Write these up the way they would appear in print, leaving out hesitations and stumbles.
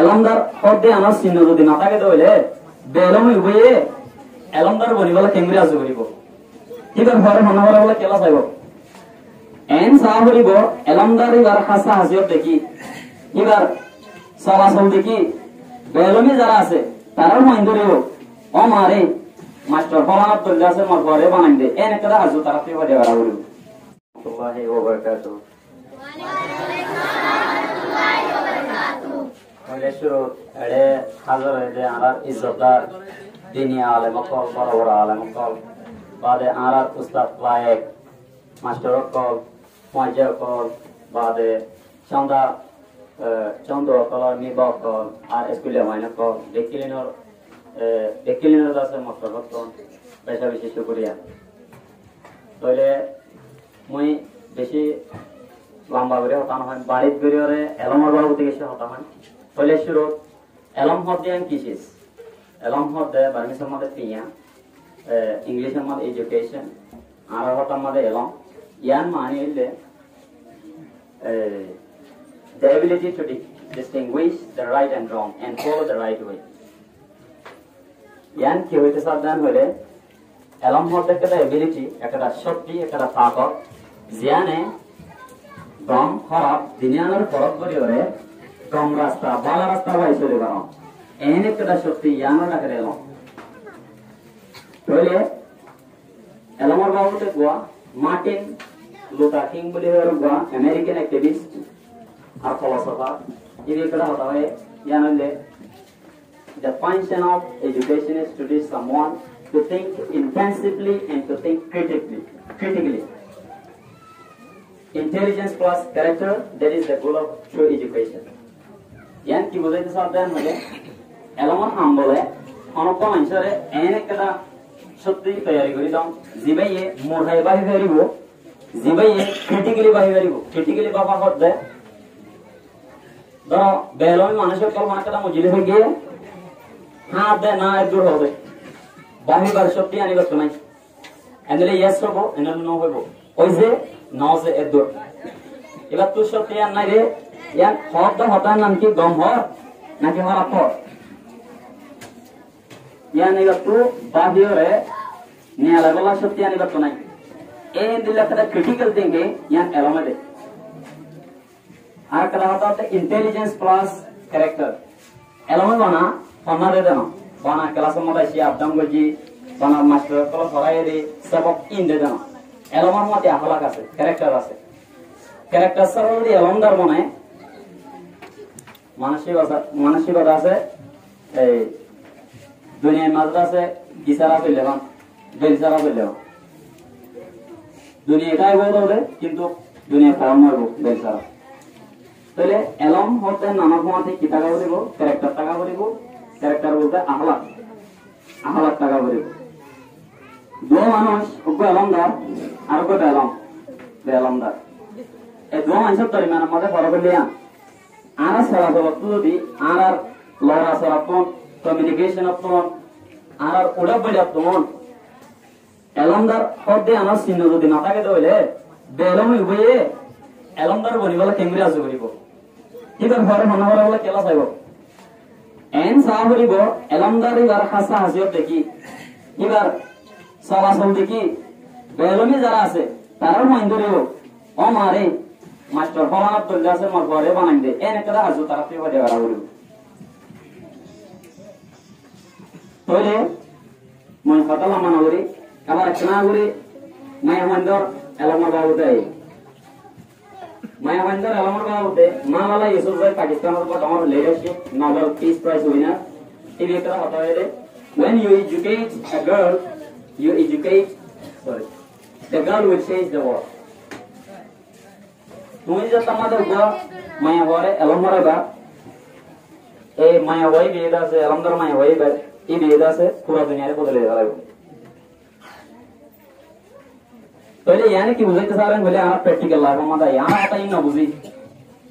এলমদার হদে আমার চিহ্ন যদি না থাকে তাহলে বেলম হইবয়ে এলমদার বনিবলে কেঙ্গুরি আজু করিব ঠিক আছে ঘরে মনে করে বলে কেলা চাইব এন চাহ করিব এলমদার এবার হাসা হাসিয়ত দেখি এবার চলাচল দেখি বেলমি যারা আছে তারাও মাইন ধরিব ও মারে মাস্টার ফলানার তৈরি আছে আমার ঘরে বানাই দে এন একটা হাজু তারা তুই বাড়ি বেড়া করিব হাজার হইলে আর ইজ্জতদার দিনিয়া আলেম কল বড় বড় আলেম কল বাদে আর উস্তাদ লায়েক মাস্টার কল মজা কল বাদে চন্দা চন্দ্র কল নিবা কল আর স্কুলে মাইনা কল দেখিলিনর আছে মাস্টার কল পেশা বেশি শুকরিয়া তাহলে মই বেশি লম্বা করে হতাম হয় বাড়িত বেরিয়ে এলমর বাবু থেকে সে হতাম হয় তাহলে শুরু এলম হদ দিয়ে কিসিস এলম হদ দেয় বার্মিসের মধ্যে পিয়া ইংলিশের মধ্যে এডুকেশন আর হতাম মধ্যে এলম ইয়ান মানে হইলে the ability to distinguish the right and wrong and follow the right way ইয়ান কি হইতে সাবধান হইলে এলম হদ একটা এবিলিটি একটা শক্তি একটা তাকত জিয়ানে দম খারাপ দিনিয়ানোর ফরক করিওরে কম রাস্তা ভালো রাস্তা বাই চলে পারো এনে একটা শক্তি ইয়ানো রাখে এলম তাহলে এলমর বাবুতে গোয়া মার্টিন লুথার কিং বলে গোয়া আমেরিকান অ্যাক্টিভিস্ট আর ফিলোসোফার এই একটা হতা হয় ইয়ানলে the function of education is to teach someone to think intensively and to think critically. Intelligence plus character, that is the goal of true education. Yan ki bojai to sabdan hole elomor hambole onokko manchore en ekta shotti tayari kori dam jibaye morhai bahi baribo jibaye critically baba hodde do belomi manusher kol manakada mojile hoye giye হাত দেয় না দূর হবে বাহিবার শক্তি আনি করতে নাই এনলে yes হবো এনলে no হইব ওই যে ন যে দূর এবার তুই শক্তি আর নাই রে ইয়ার হদ হতার নাম কি গম হ নাকি হরা প ইয়ান এবার তুই বাহিরে নিয়ে লাগলা শক্তি আনি করতে নাই এই দিলে একটা ক্রিটিক্যাল থিঙ্কিং ইয়ান এলোমেটে আর একটা হতা ইন্টেলিজেন্স প্লাস ক্যারেক্টার এলোমে বানা ফনা দে দেন বানা ক্লাসের মধ্যে এসে আপডাউন করছি বানা মাস্টার কল সরাই দে সবক ইন দে দেন এলমার মধ্যে আখলাক আছে ক্যারেক্টার সরল দিয়ে এলমদার মনে মানসিকতা আছে এই দুনিয়ার মাঝে আছে গিসারা পেলে বান বেলসারা পেলে দুনিয়া এটাই বলতে কিন্তু দুনিয়া কর্ম হইব বেলসারা তাহলে এলম হতে নানা ক্ষমতা কি টাকা বলিব ক্যারেক্টার টাকা বলিব ক্যারেক্টার বলতে আহলাক টাকা বলিব দু মানুষ ওকে এলমদার আর ওকে এলমদার এই দু মানুষের পরিমাণ মধ্যে ফরক লিয়া আর চলাচল যদি আর লড়া চলাপন কমিউনিকেশন আপন আর ওটা বলি আপন এলমদার হদে আমার চিহ্ন যদি না থাকে তাহলে বেলম হইবয়ে এলমদার বনিবলে কেঙ্গুরি আজু করিব ঠিক আছে ঘরে মনে করে বলে কেলা চাইব এন চাহ করিব এলমদার এবার হাসা হাসিয়ত দেখি এবার চলাচল দেখি বেলমি যারা আছে তারাও মাইন ধরিব ও মারে মাস্টার ফলানার তৈরি আছে আমার ঘরে বানাই দে এন একটা হাজু তারা তুই বাড়ি বেড়া করিব তাহলে মই ফতলা মানা করি আবার একনা করি মায়া মন্দর এলমর বাবু দেয় মায়াবন্দর এলমর বাবুতে মালালা ইউসুফ ভাই পাকিস্তানের বর্তমান leadership Nobel peace prize winner এই একটা কথা হইলে when you educate a girl the girl will change the world তুমি যে তোমাদের গো মায়া হরে এলমর বা এই মায়া হই বিয়েদা আছে এলমদর মায়া হই বা এই বিয়েদা আছে পুরো দুনিয়ারে বদলে যাবে তাহলে ইয়ানে কি বুঝাইতে চাবেন বলে আমার প্র্যাকটিক্যাল লাইফ আমাদের ইয়ার এটাই না বুঝি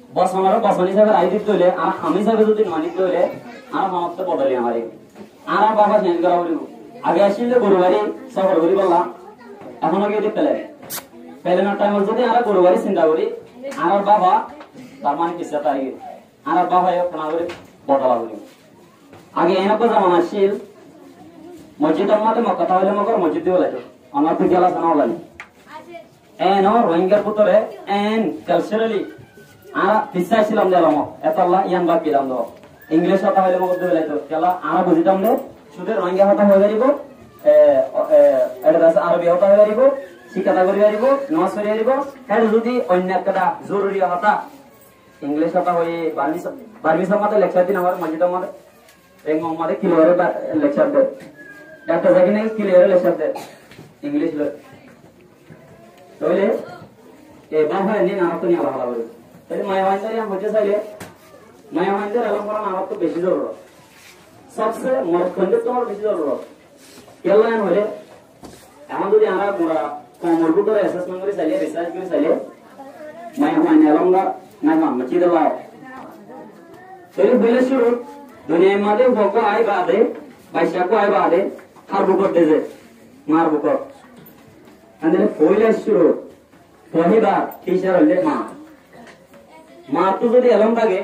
বস আমার বসন হিসাবে আই দিতে হইলে আর আমি হিসাবে যদি না নিতে হইলে আর মামাত বদলে আমার আর বাবা চেঞ্জ করা বলিব আগে আসলে গরুবাড়ি সফর করি বললাম এখন আগে দিতে পেলেনার টাইম যদি আর গরুবাড়ি চিন্তা করি আর বাবা তার মানে কিছু তাই আর বাবা আপনার বদলা করি আগে এনেকো জামান আসছিল মসজিদের মধ্যে কথা হইলে মকর মসজিদ দিয়ে লাইতো আমার তো গেলা জানা হলানি এন রোহিঙ্গার পুতরে এন কালচারালি আর পিছাই ছিলাম দিলাম এতলা ইয়ান বাদ দিলাম দো ইংলিশ কথা হইলে মকর দিয়ে লাইতো গেলা আর বুঝিতাম দে শুধু রোহিঙ্গা কথা হয়ে যাইব এটা আছে আরবি কথা হয়ে যাইব শিক্ষা করি যাইব নমাজ পড়ি যাইব হ্যাঁ যদি অন্য একটা জরুরি কথা ইংলিশ কথা হয়ে বার্মিসের মধ্যে লেকচার দিন আমার মসজিদের মধ্যে রেঙ্গ মধ্যে ক্লিয়ারে লেকচার দেয় একটা জায়গায় নাকি ক্লিয়ারে লেকচার দেয় ইংলিশ তাহলে এবার হয় নিন আমার তো নিয়ে ভালো হবে তাহলে মায়া মাইন্দারি হচ্ছে চাইলে মায়া মাইন্দার এলাম করা আমার তো বেশি জরুরত সবচেয়ে মরখন্ডের তোমার বেশি জরুরত কেলান হলে এখন যদি আমরা কমর ভিতরে অ্যাসেসমেন্ট করে চাইলে রিসার্চ করে চাইলে মায়া মাইন এলামরা না মসজিদ আল্লাহ তাহলে বলে শুরু দুনিয়ার মাঝে ভোগ আয় বাদে বাইশা কো আয় বাদে হার বুকর দেজে মার বুকর ಅಂದ್ರೆ ফইলেশ্বর পহিবা টিচার হলে মা তো যদি এলম থাকে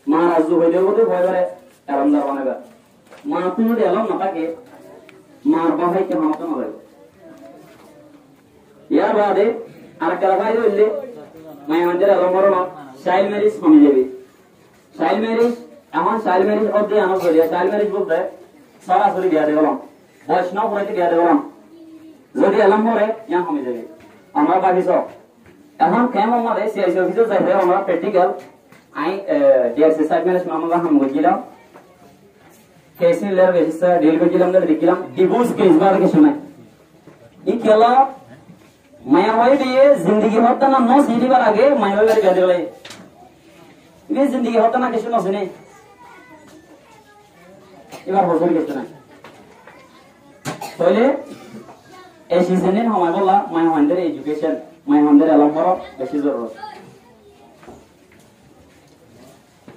মা রাজু হইলেও বোধ ভয় করে এলমদার বানাবে মা তো যদি এলম না থাকে মার বাহাই কে মামাতো না হবে ইয়ার বাদে আর কারা ভাই হইলে মায়া মন্দির এলম বড় না চাইল্ড ম্যারেজ কমে যাবে চাইল্ড ম্যারেজ এমন চাইল্ড ম্যারেজ অবধি আনা করিয়া চাইল্ড ম্যারেজ বলতে সরাসরি বিয়া দেবলাম বৈষ্ণব হইতে বিয়া দেবলাম যদি এলাম পরে ইয়া কমে যাবে আমরা বাকি সব এখন কেমন আমাদের সিআইসি অফিসে যাইতে আমরা practical I DRC side manage আমরা হাম গিলাম কেসি লেয়ার বেসিস ডিল গিলাম দেখিলাম ডিভোর্স কেস বারে কিছু নাই ই কেলা মায়া হয়ে দিয়ে জিंदगी হতে না নো সিডি বার আগে মায়া হয়ে গেছে বলে এই জিंदगी হতে না কিছু নসনে এবার বছর কিছু নাই তাহলে এই সিজনে সময় বলা মাই হান্ডার এডুকেশন মাই হান্ডার এলাম বড় বেশি জরুরত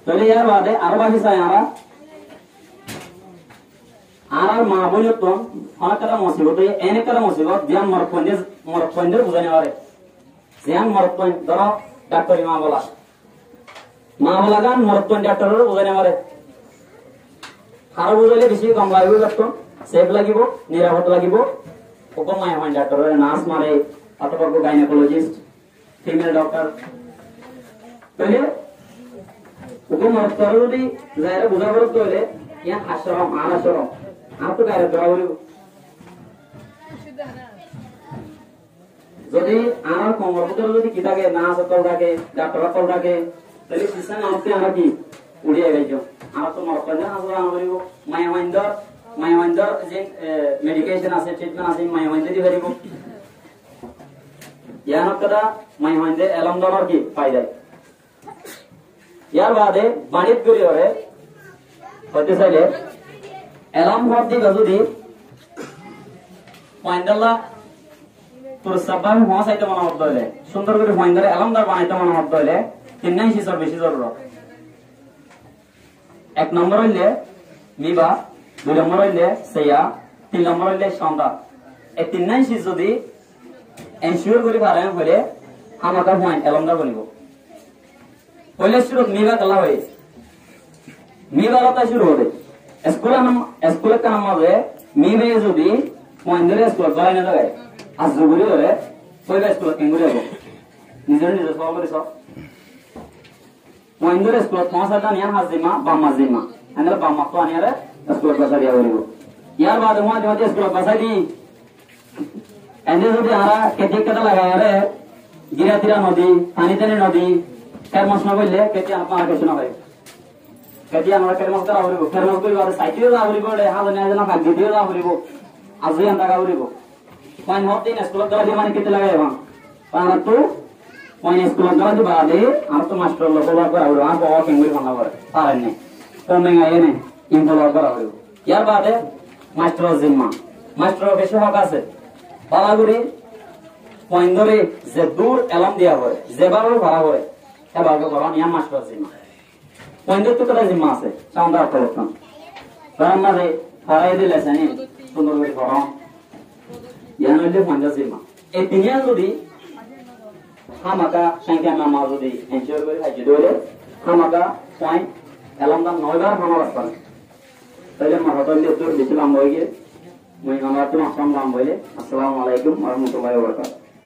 তাহলে ইয়ার বাদে আরো বাকি চাই আর মা বলি তো অনেক একটা মুসিবত এনে একটা মুসিবত জ্ঞান মরফন্দের বুঝানি পারে জ্ঞান মরফন ধরো ডাক্তারি মা বলা গান মরফন ডাক্তারের বুঝানি পারে আরো বুঝাইলে বেশি কম লাগবে ডাক্তার সেফ লাগিব নিরাপদ লাগিব ওপর মায়া হয় ডাক্তার নার্স মারে অথবা গাইনোকোলজিস্ট ফিমেল ডক্টর তাহলে ওপর মরফর যদি যারা বুঝা করতে হলে ইয়া আশ্রম আর আশ্রম আর তো গায়ে ধরা বলিব যদি আর কমর ভিতরে যদি কি থাকে নার্স কল থাকে ডাক্তার কল থাকে তাহলে সিস্টেম আমাকে আমরা কি উড়িয়ে গেছো আর তো মরফর না আমরা বলিব মায়ামাইন্দার যে মেডিকেশন আছে ট্রিটমেন্ট আছে মায়ামাইন্দা দি ভেরিব ইয়ান কদা মায়ামাইন্দে এলম দরর কি ফায়দা ইয়ার বাদে বাণিজ্য করি ওরে হতে চাইলে এলম হতে যদি পয়েন্টলা তোর সবাই হওয়া চাইতে মনে হতে হলে সুন্দর করে পয়েন্টরে এলম দর বানাইতে মনে হতে হলে তিনটাই শিশর বেশি জরুরত এক নম্বর হইলে মিবা 2 নম্বর হইলে সেয়া 3 নম্বর হইলে সন্ধ্যা এই তিনটাই শিশ যদি এনশিওর করে পারে হলে আমাকে পয়েন্ট এলম দর বনিব হইলে শুরু মিবা কলা হয় মিবা লতা শুরু হবে স্কুলের কাম হবে মিবে যদি পয়েন্টরে স্কুল করাই না যায় আজ জুগুরি হলে কইবা স্কুল কেন করে হবে নিজের সব করে সব পয়েন্টরে স্কুল পৌঁছাটা নিয়া হাজিমা বাম্মা জিমা ಅಂದ್ರೆ ಮಕ್ಕಳು ಅನಿಯಾರೆ ಸ್ಕೂಲ್ ಬಸಾಡಿ ಅವರಿಗೂ ಯಾರು ಬಾದ ಮತ್ತೆ ಸ್ಕೂಲ್ ಬಸಾಡಿ যদি আমরা কেটে কেটে লাগায় গিরা তিরা নদী পানি টানি নদী ফের মাছ না বললে কেটে আপনার কিছু না হয় কেটে আমরা ফের মাছ করা হইব ফের মাছ করিব আর সাইকেল যা হইব হাজনে হাজনে ভাগ দিও যা হইব আজই আমরা গা হইব পানি হতে না স্কুল দ্বারা মানে কেটে লাগায় এবং পানা তো পানি স্কুল দ্বারা দি বাদে আর তো মাস্টার লোক করা হইব আর বাবা কেঙ্গুই বানা করে পারেন না কমে গায়ে নে ইনফলো করা হইব ইয়ার বাদে মাস্টার জিম্মা মাস্টার বেশি হক আছে বালাগুড়ি পয়েন্টরে যে দূর এলাম দিয়া হয় যেভাবে ভরা হয় সেভাবে ভরা নিয়ে মাস্টার জিম্মা পয়েন্টের তো কটা জিম্মা আছে চাউন্ডার অর্থবর্তন তার মাঝে ভরাই দিলে জানি সুন্দর করে ভরা ইয়ান হইলে পয়েন্টের জিম্মা এই তিনিয়া যদি হামাকা সংখ্যা নামা যদি এনশিওর করে খাইছে দৌড়ে হামাকা পয়েন্ট এলম দান 9 বার ধন্যবাদ পারে তাইলে মাহাতন দিয়ে বেশি লম্বা হয়ে গিয়ে মুই আমার তো আসসালামু আলাইকুম ওয়া রাহমাতুল্লাহি ওয়া বারাকাতুহু